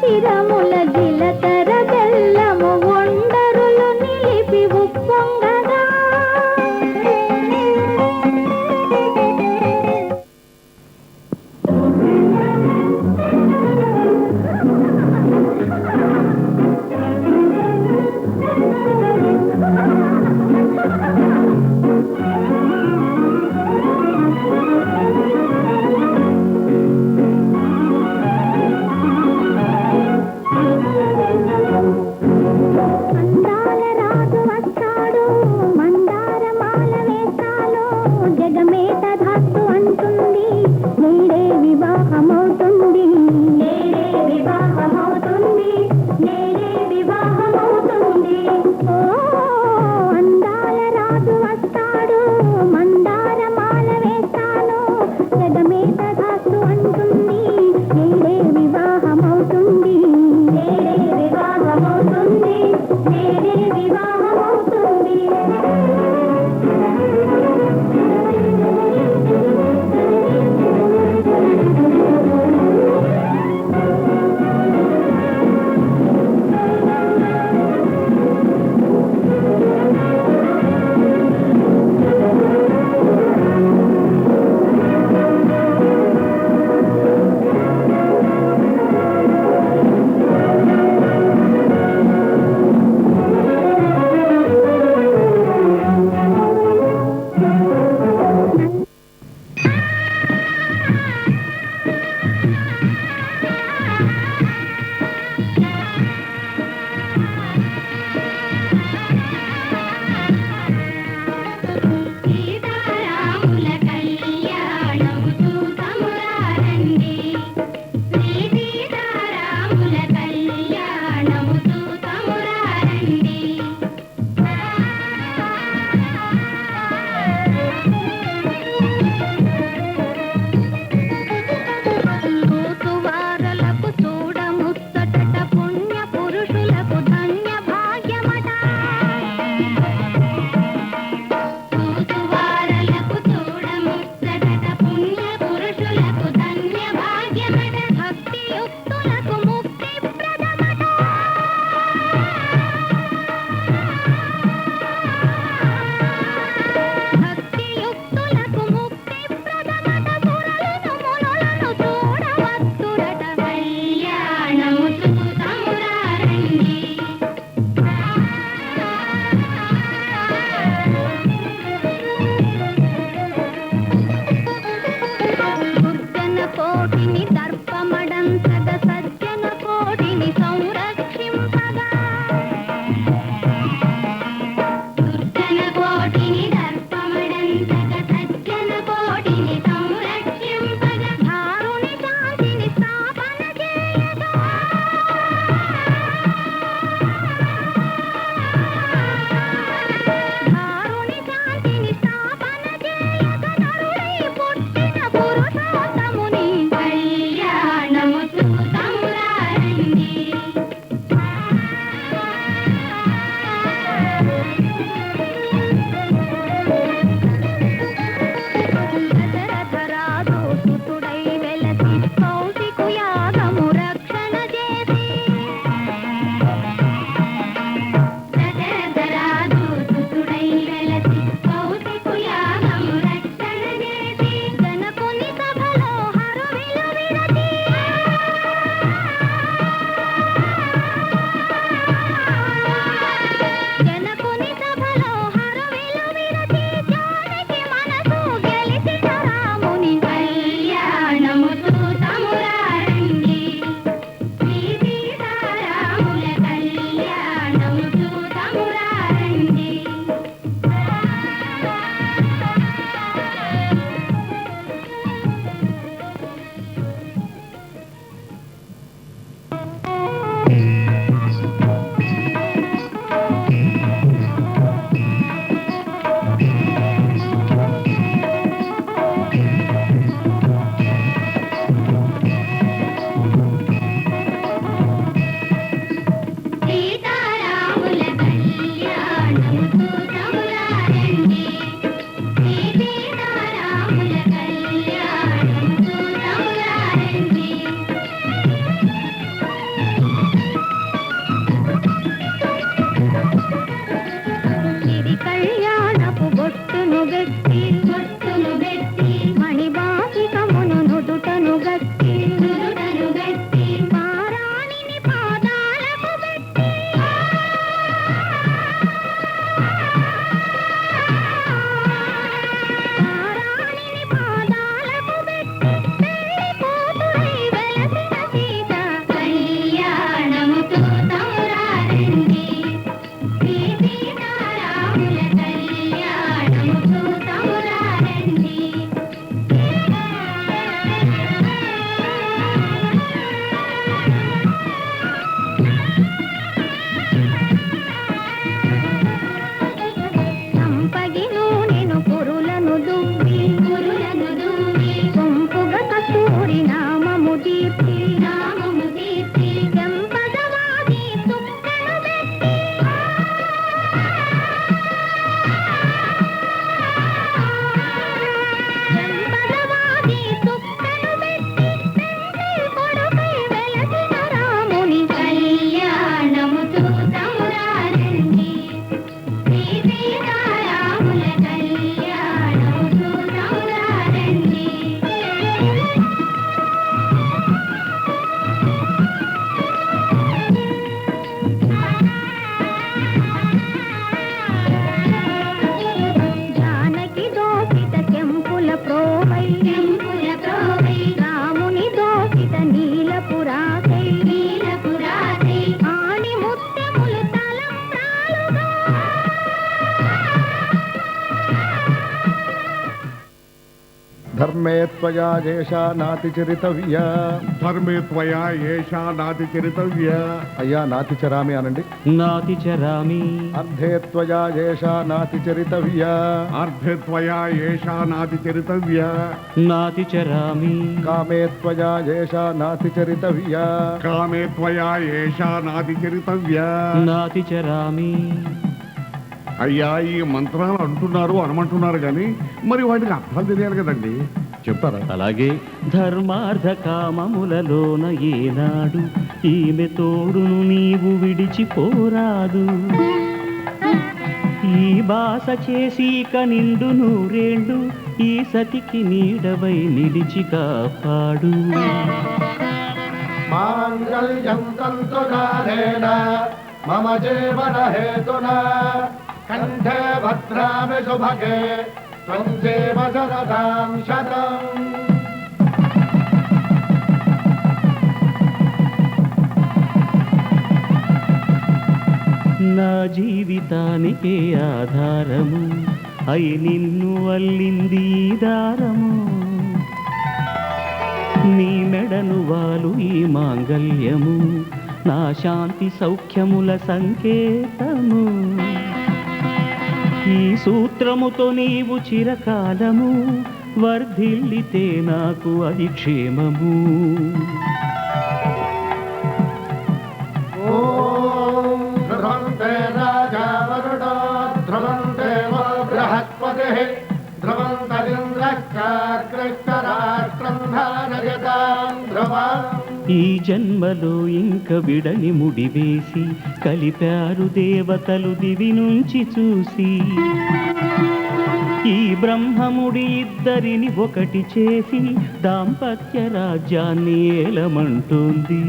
శిరముల జిలకర బెల్లము ఒండరులు నిలిపి ఉప్పొంగగా ధర్మే త్వయా ఏషా నాతి చరితవ్య. ధర్మే త్వయా ఏషా నాతి చరితవ్య. అయ్యా నాతి చరామి అనండి. నాతి చరామి. అర్ధే త్వయా ఏషా నాతి చరితవ్య. అర్ధే త్వయా ఏషా నాతి చరితవ్య. నాతి చరామి. కామే త్వయా ఏషా నాతి చరితవ్య. కామే త్వయా ఏషా నాతి చరితవ్య. నాతి చరామి. అయ్యా ఈ మంత్రాలు అంటున్నారు అనమంటున్నారు కానీ మరి వాటికి అర్థాలు తెలియాలి కదండి, చెప్తారా? అలాగే ధర్మార్థ కామములలోన ఏనాడు ఈమె తోడును నీవు విడిచిపోరాదు. ఈ బాస చేసి కనిండు నూరేళ్ళు ఈ సతికి నీడవై నిలిచి కాపాడు. మాంగళ్యం తంతునానేన మమ జీవన హేతునా కంఠే భద్రామి శుభగే త్వం జీవ శరదాం శతం. నా జీవితానికే ఆధారము అయి నిన్ను అల్లింది దారము. నీ మెడను వాలు ఈ మాంగళ్యము నా శాంతి సౌఖ్యముల సంకేతము. ఈ సూత్రముతో నీవు చిరకాలము వర్ధిల్లితే నాకు అది క్షేమము. ఓం ధ్రువంతే రాజా వరుణో ధ్రువంతే వో బృహస్పతిః ధ్రువంతరింద్రశ్చాగ్రశ్చరాష్ట్రం ధారయతాం ధ్రువం. ఈ జన్మలో ఇంక విడని ముడివేసి కలిపారు దేవతలు దివి నుంచి చూసి. ఈ బ్రహ్మముడి ఇద్దరిని ఒకటి చేసి దాంపత్య రాజ్యాన్ని ఏలమంటుంది.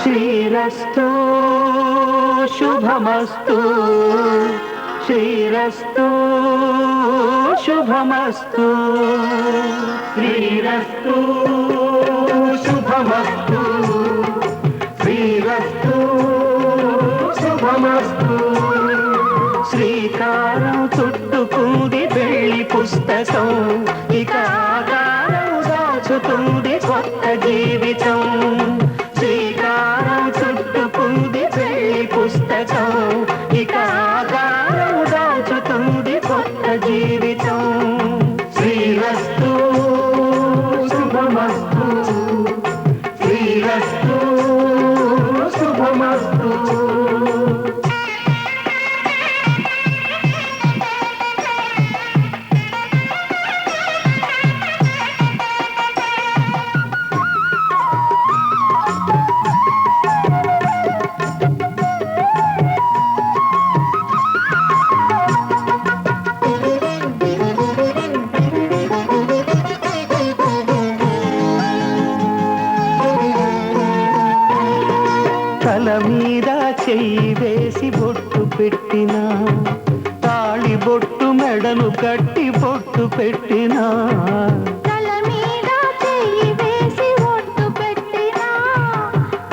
శ్రీరస్తు శుభమస్తు. శ్రీరస్తు శుభమస్తు. శ్రీరస్తు శుభమస్తు. శ్రీరస్తు శుభమస్తు. శ్రీకారం చుట్టుకుంది పెళ్లి పుస్తకం ఇక ఆకారం దాచుతుంది కొత్త జీవితం. శ్రీకారం చుట్టుకుంది పెళ్లి పుస్తకం ఇక ఆకారం దాచుతుంది కొత్త జీవితం. శ్రీరస్తు శుభమస్తు. శ్రీరస్తు శుభమస్తు. తల మీద చెయ్యి వేసి బొట్టు పెట్టినా తాళి బొట్టు మెడను కట్టి బొట్టు పెట్టినా. తల మీద చెయ్యి వేసి బొట్టు పెట్టినా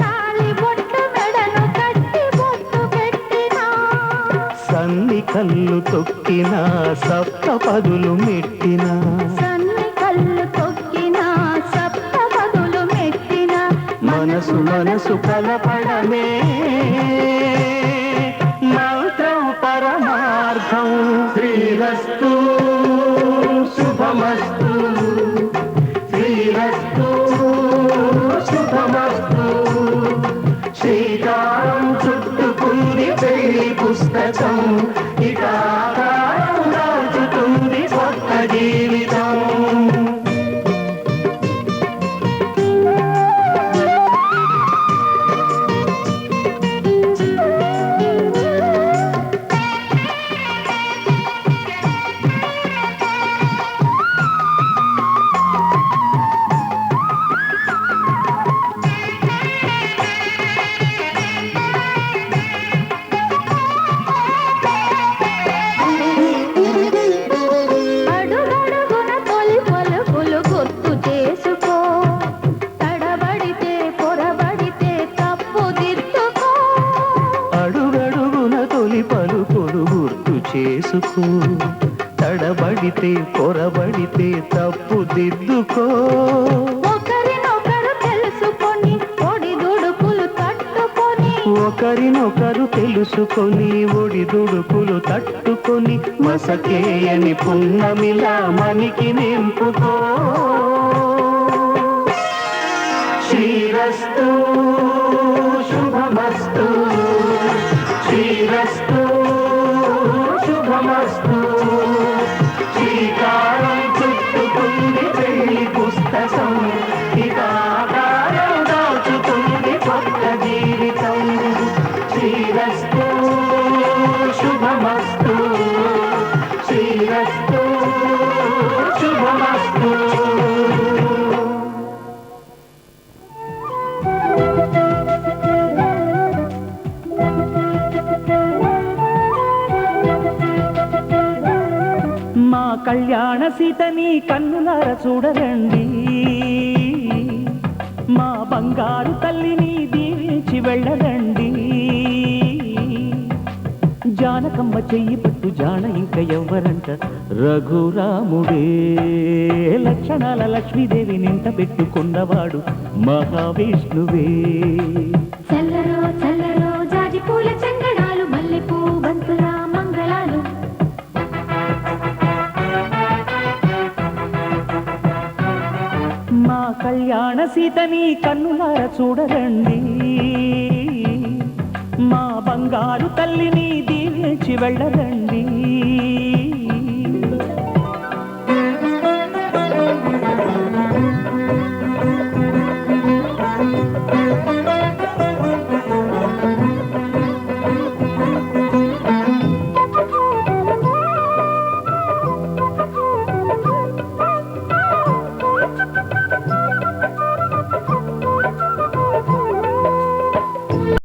తాళి బొట్టు మెడను కట్టి బొట్టు పెట్టినా. సన్ని కళ్ళు తొక్కినా సప్త పదులు మెట్టినా. సన్ని కళ్ళు తొక్కినా సప్త పదులు మెట్టినా. మనసు మనసు కలపడమే మంత్రం పరమార్థం. శ్రీరస్తు శుభమస్తు. శ్రీరస్తు శుభమస్తు. శ్రీకారం చుట్టుకుంది పెళ్లి పుస్తకం ఇక ఆకారం దాచుతుంది కొత్త చేసుకో, తడబడితే పొరబడితే తప్పు దిద్దుకో. ఒకరినొకరు తెలుసుకొని ఒడిదుడుకులు తట్టుకొని ఒకరినొకరు తెలుసుకొని ఒడిదుడుకులు తట్టుకొని మసకేయని పున్నమిలా మనికి నింపుకో. శ్రీరస్తు శుభమస్తు, శ్రీరస్తు శుభమస్తు. శ్రీకారం చుట్టుకుంది పెళ్లి పుస్తకం, ఇదాకారం దాచుతుంది కొత్త జీవితం. శ్రీరస్తు శుభమస్తు, శ్రీరస్తు శుభమస్తు. మా కళ్యాణ సీతని కన్నులార చూడరండి, మా బంగారు తల్లిని దీవించి వెళ్ళరండి. జానకమ్మ చెయ్యి పట్టు జాన ఇంక ఎవ్వరంట, రఘురాముడే. లక్షణాల లక్ష్మీదేవి నింట పెట్టుకున్నవాడు మహావిష్ణువే. చల్లరో చల్లరో జాజి పూల చంగడాలు, మల్లెపూ బంతుల మంగళాలు. మా కళ్యాణ సీతని కన్నులార చూడరండి, మా బంగారు తల్లిని దీవించి వెళ్ళరండి.